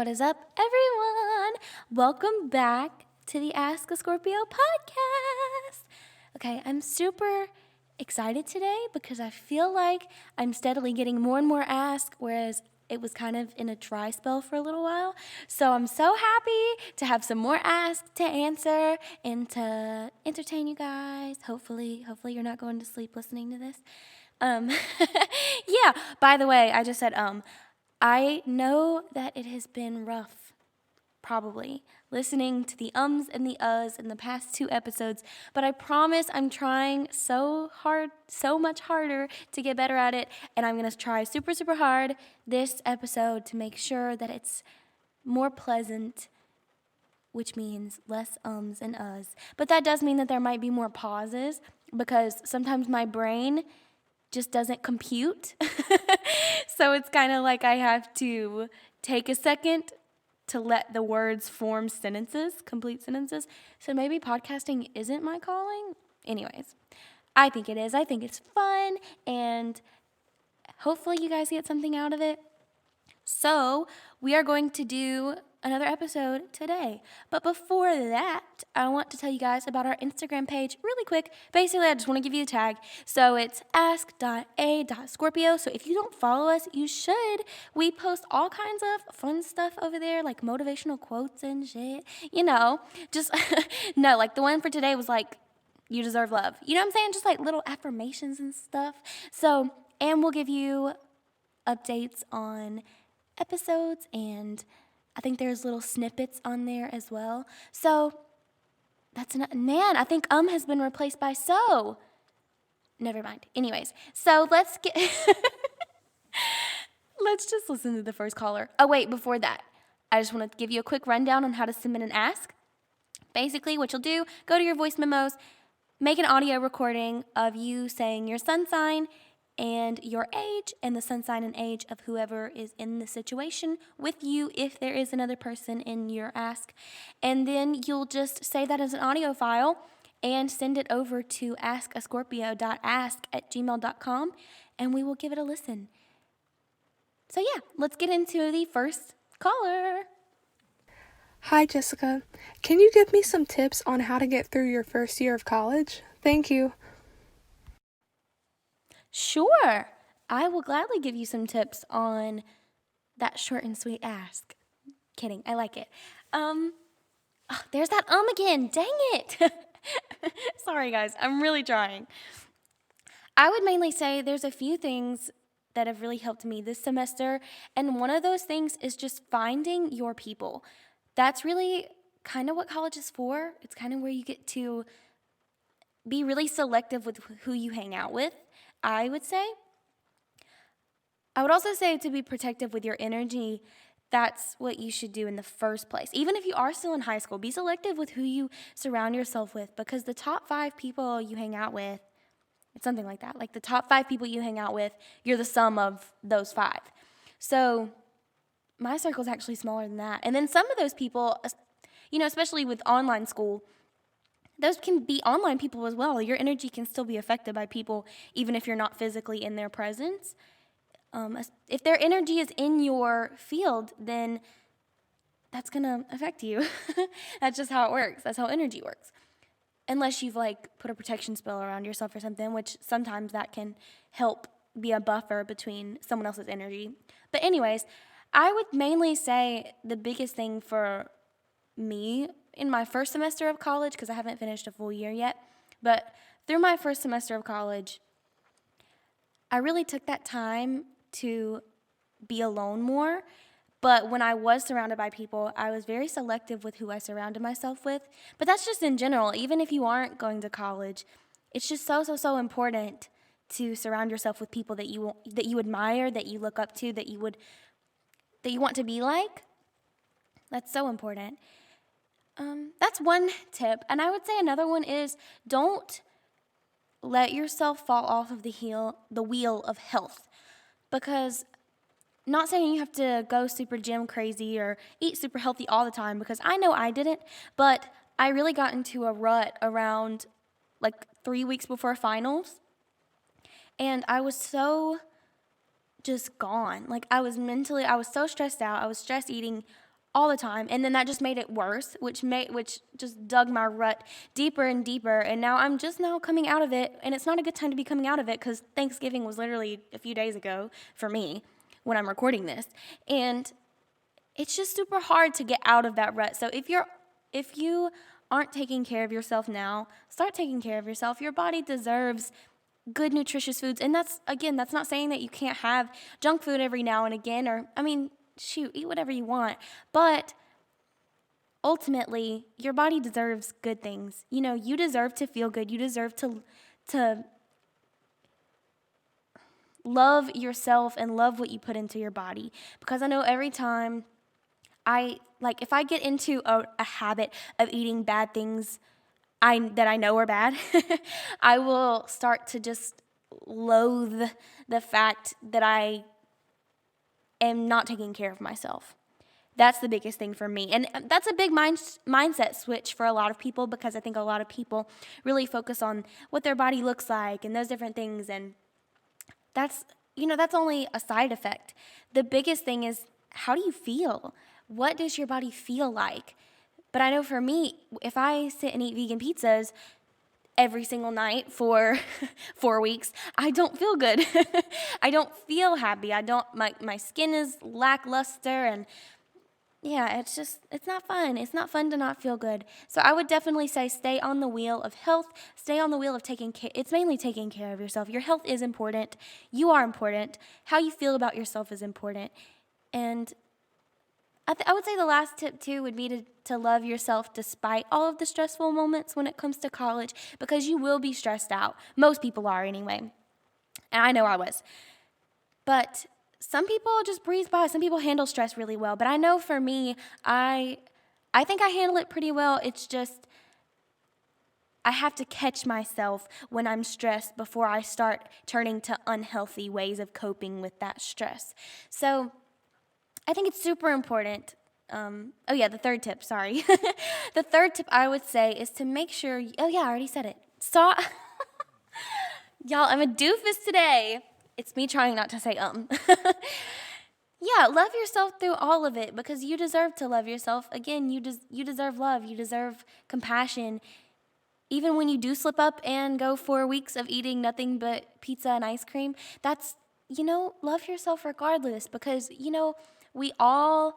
What is up, everyone? Welcome back to the Ask a Scorpio podcast. Okay, I'm super excited today because I feel like I'm steadily getting more and more ask, whereas it was kind of in a dry spell for a little while. So I'm so happy to have some more ask to answer and to entertain you guys. Hopefully you're not going to sleep listening to this. Yeah, by the way, I just said I know that it has been rough, probably, listening to the ums and the uhs in the past 2 episodes, but I promise I'm trying so much harder to get better at it, and I'm going to try super hard this episode to make sure that it's more pleasant, which means less ums and uhs. But that does mean that there might be more pauses, because sometimes my brain just doesn't compute. So it's kind of like I have to take a second to let the words form sentences, complete sentences. So maybe podcasting isn't my calling. Anyways, I think it is. I think it's fun, and hopefully you guys get something out of it. So we are going to do another episode today. But before that, I want to tell you guys about our Instagram page really quick. Basically, I just want to give you the tag. So it's ask.a.scorpio. So if you don't follow us, you should. We post all kinds of fun stuff over there, like motivational quotes and shit. Just, no, like the one for today was like, you deserve love. You know what I'm saying? Just like little affirmations and stuff. So, and we'll give you updates on episodes, and I think there's little snippets on there as well. So that's man, I think has been replaced by so. Never mind. Anyways, so let's just listen to the first caller. Oh wait, before that, I just want to give you a quick rundown on how to submit an ask. Basically, what you'll do, go to your voice memos, make an audio recording of you saying your sun sign and your age and the sun sign and age of whoever is in the situation with you, if there is another person in your ask. And then you'll just save that as an audio file and send it over to askascorpio.ask at gmail.com, and we will give it a listen. So yeah, let's get into the first caller. Hi, Jessica. Can you give me some tips on how to get through your first year of college? Thank you. Sure. I will gladly give you some tips on that short and sweet ask. Kidding. I like it. There's that again. Dang it. Sorry, guys. I'm really trying. I would mainly say there's a few things that have really helped me this semester, and one of those things is just finding your people. That's really kind of what college is for. It's kind of where you get to be really selective with who you hang out with, I would say. I would also say to be protective with your energy. That's what you should do in the first place. Even if you are still in high school, be selective with who you surround yourself with, because the top 5 people you hang out with, it's something like that. Like the top 5 people you hang out with, you're the sum of those 5. So my circle is actually smaller than that. And then some of those people, especially with online school, those can be online people as well. Your energy can still be affected by people, even if you're not physically in their presence. If their energy is in your field, then that's going to affect you. That's just how it works. That's how energy works. Unless you've put a protection spell around yourself or something, which sometimes that can help be a buffer between someone else's energy. But anyways, I would mainly say the biggest thing for me in my first semester of college, because I haven't finished a full year yet, but through my first semester of college, I really took that time to be alone more. But when I was surrounded by people, I was very selective with who I surrounded myself with. But that's just in general. Even if you aren't going to college, it's just so important to surround yourself with people that you admire, that you look up to, that you want to be like. That's so important. That's one tip. And I would say another one is don't let yourself fall off of the wheel of health. Because not saying you have to go super gym crazy or eat super healthy all the time, because I know I didn't, but I really got into a rut around 3 weeks before finals. And I was so just gone. I was so stressed out. I was stress eating all the time, and then that just made it worse, which just dug my rut deeper and deeper. And now I'm just now coming out of it, and it's not a good time to be coming out of it because Thanksgiving was literally a few days ago for me when I'm recording this, and it's just super hard to get out of that rut. So if you aren't taking care of yourself now, start taking care of yourself. Your body deserves good nutritious foods, and that's not saying that you can't have junk food every now and again, or shoot, eat whatever you want. But ultimately, your body deserves good things. You deserve to feel good. You deserve to love yourself and love what you put into your body. Because I know every time if I get into a habit of eating bad things that I know are bad, I will start to just loathe the fact that I am not taking care of myself. That's the biggest thing for me. And that's a big mindset switch for a lot of people, because I think a lot of people really focus on what their body looks like and those different things. And that's only a side effect. The biggest thing is, how do you feel? What does your body feel like? But I know for me, if I sit and eat vegan pizzas every single night for 4 weeks, I don't feel good. I don't feel happy. My skin is lackluster, and yeah, it's not fun. It's not fun to not feel good. So I would definitely say stay on the wheel of health, stay on the wheel of taking care. It's mainly taking care of yourself. Your health is important. You are important. How you feel about yourself is important. And I would say the last tip too would be to love yourself despite all of the stressful moments when it comes to college, because you will be stressed out. Most people are anyway. And I know I was. But some people just breeze by. Some people handle stress really well. But I know for me, I think I handle it pretty well. It's just I have to catch myself when I'm stressed before I start turning to unhealthy ways of coping with that stress. So I think it's super important. The third tip, sorry. The third tip I would say is to make sure, I already said it. Stop. Y'all, I'm a doofus today. It's me trying not to say Yeah, love yourself through all of it, because you deserve to love yourself. Again, you deserve love. You deserve compassion. Even when you do slip up and go 4 weeks of eating nothing but pizza and ice cream, that's, love yourself regardless, because, we all,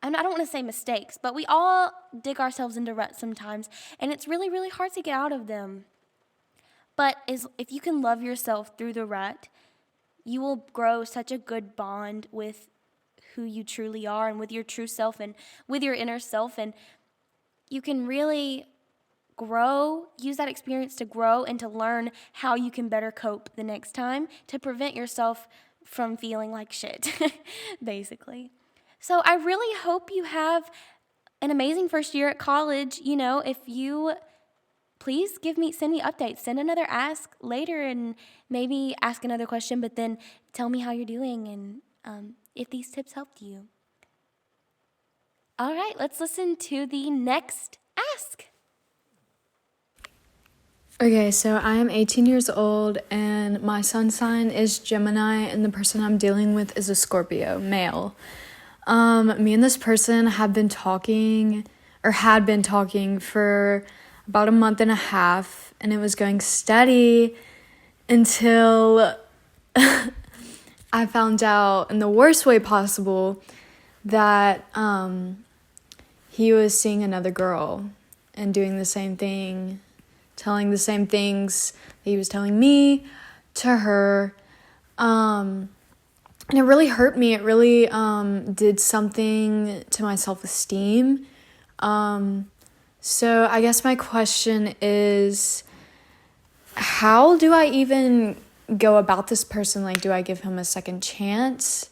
I don't want to say mistakes, but we all dig ourselves into ruts sometimes, and it's really, really hard to get out of them. But if you can love yourself through the rut, you will grow such a good bond with who you truly are and with your true self and with your inner self, and you can really use that experience to grow and to learn how you can better cope the next time to prevent yourself from feeling like shit, basically. So I really hope you have an amazing first year at college. If you please send me updates, send another ask later, and maybe ask another question, but then tell me how you're doing and if these tips helped you. All right, let's listen to the next ask. Okay, so I am 18 years old, and my sun sign is Gemini, and the person I'm dealing with is a Scorpio, male. Me and this person had been talking for about a month and a half, and it was going steady until I found out, in the worst way possible, that he was seeing another girl and doing the same thing, telling the same things that he was telling me to her. And it really hurt me. It really did something to my self-esteem. So I guess my question is, how do I even go about this person? Like, do I give him a second chance?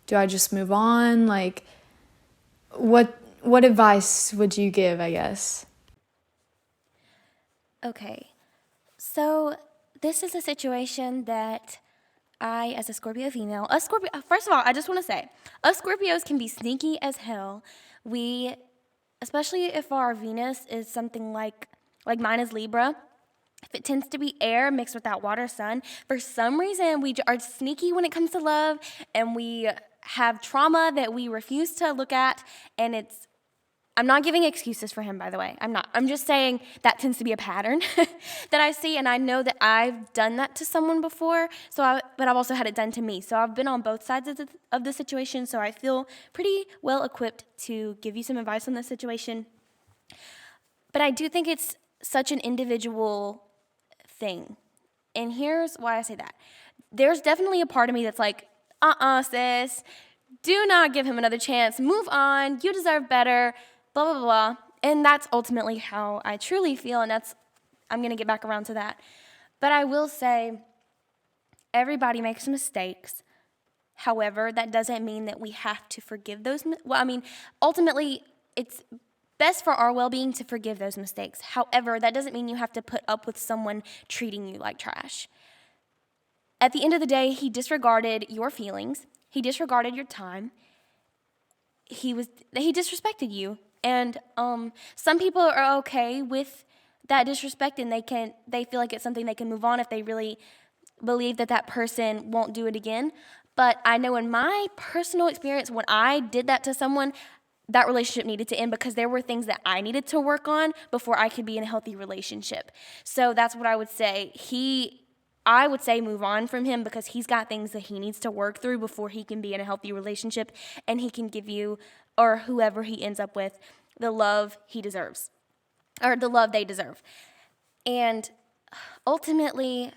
Do I just move on? Like, what advice would you give, I guess? Okay, so this is a situation that I, as a Scorpio female, first of all, I just want to say, us Scorpios can be sneaky as hell. Especially if our Venus is something like mine is Libra, if it tends to be air mixed with that water sun, for some reason we are sneaky when it comes to love, and we have trauma that we refuse to look at, and I'm not giving excuses for him, by the way. I'm not. I'm just saying that tends to be a pattern that I see, and I know that I've done that to someone before, but I've also had it done to me. So I've been on both sides of the situation, so I feel pretty well equipped to give you some advice on this situation. But I do think it's such an individual thing. And here's why I say that. There's definitely a part of me that's like, sis, do not give him another chance. Move on. You deserve better. Blah, blah, blah. And that's ultimately how I truly feel, and I'm going to get back around to that. But I will say, everybody makes mistakes. However, that doesn't mean that we have to forgive those. Ultimately, it's best for our well-being to forgive those mistakes. However, that doesn't mean you have to put up with someone treating you like trash. At the end of the day, he disregarded your feelings. He disregarded your time. He disrespected you. And some people are okay with that disrespect, and they feel like it's something they can move on if they really believe that person won't do it again. But I know in my personal experience, when I did that to someone, that relationship needed to end because there were things that I needed to work on before I could be in a healthy relationship. So that's what I would say. I would say move on from him because he's got things that he needs to work through before he can be in a healthy relationship, and he can give you, or whoever he ends up with, the love he deserves, or the love they deserve. And ultimately,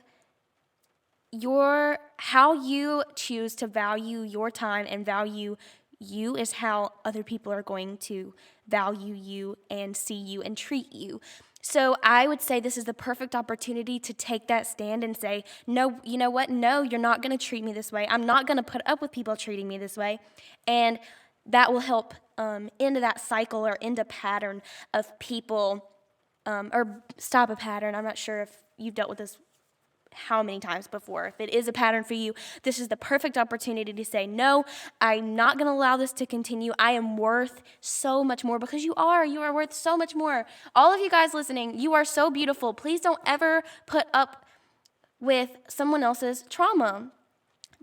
how you choose to value your time and value you is how other people are going to value you and see you and treat you. So I would say this is the perfect opportunity to take that stand and say, no, you know what? No, you're not going to treat me this way. I'm not going to put up with people treating me this way. And that will help end that cycle or end a pattern of people, or stop a pattern. I'm not sure if you've dealt with this how many times before. If it is a pattern for you, this is the perfect opportunity to say, no, I'm not going to allow this to continue. I am worth so much more, because you are worth so much more. All of you guys listening, you are so beautiful. Please don't ever put up with someone else's trauma.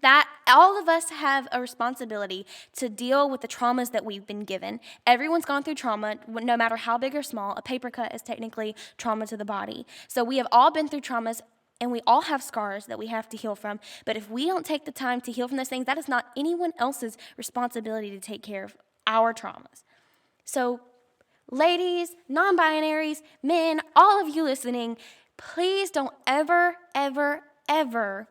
That all of us have a responsibility to deal with the traumas that we've been given. Everyone's gone through trauma, no matter how big or small. A paper cut is technically trauma to the body. So we have all been through traumas, and we all have scars that we have to heal from. But if we don't take the time to heal from those things, that is not anyone else's responsibility to take care of our traumas. So ladies, non-binaries, men, all of you listening, please don't ever, ever, ever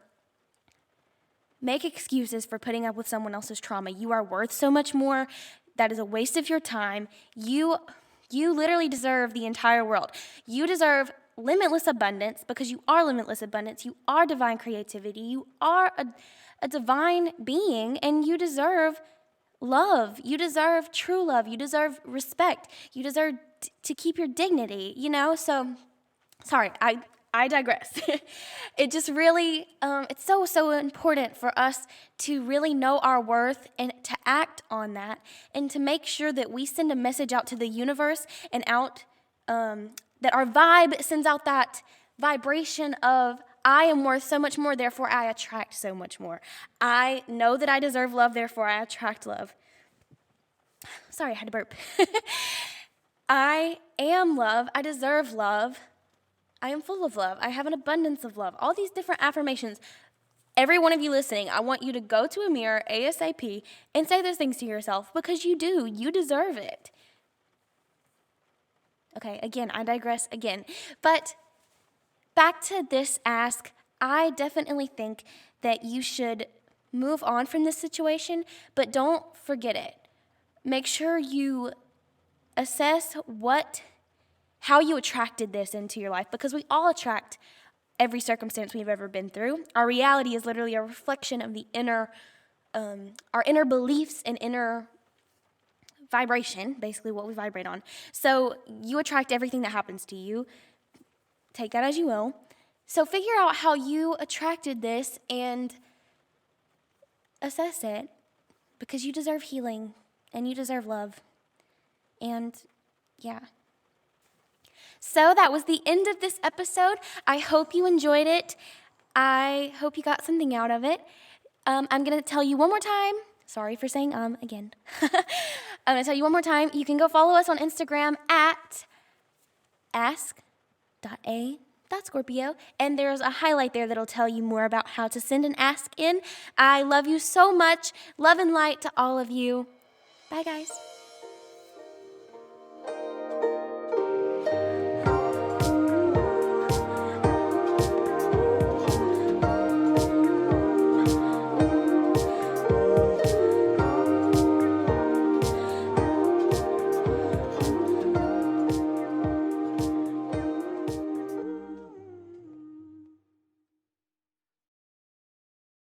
make excuses for putting up with someone else's trauma. You are worth so much more. That is a waste of your time. You literally deserve the entire world. You deserve limitless abundance, because you are limitless abundance. You are divine creativity. You are a divine being, and you deserve love. You deserve true love. You deserve respect. You deserve to keep your dignity, So, sorry, I digress. It just really, it's so important for us to really know our worth and to act on that, and to make sure that we send a message out to the universe and out, that our vibe sends out that vibration of, I am worth so much more, therefore I attract so much more. I know that I deserve love, therefore I attract love. Sorry, I had to burp. I am love. I deserve love. I am full of love. I have an abundance of love. All these different affirmations. Every one of you listening, I want you to go to a mirror ASAP and say those things to yourself, because you do. You deserve it. Okay, again, I digress again. But back to this ask, I definitely think that you should move on from this situation, but don't forget it. Make sure you assess how you attracted this into your life, because we all attract every circumstance we've ever been through. Our reality is literally a reflection of our inner beliefs and inner vibration, basically what we vibrate on. So you attract everything that happens to you. Take that as you will. So figure out how you attracted this and assess it, because you deserve healing and you deserve love. And yeah. So that was the end of this episode. I hope you enjoyed it. I hope you got something out of it. I'm going to tell you one more time Sorry for saying again. I'm going to tell you one more time. You can go follow us on Instagram at ask.a.scorpio, and there's a highlight there that'll tell you more about how to send an ask in. I love you so much. Love and light to all of you. Bye, guys.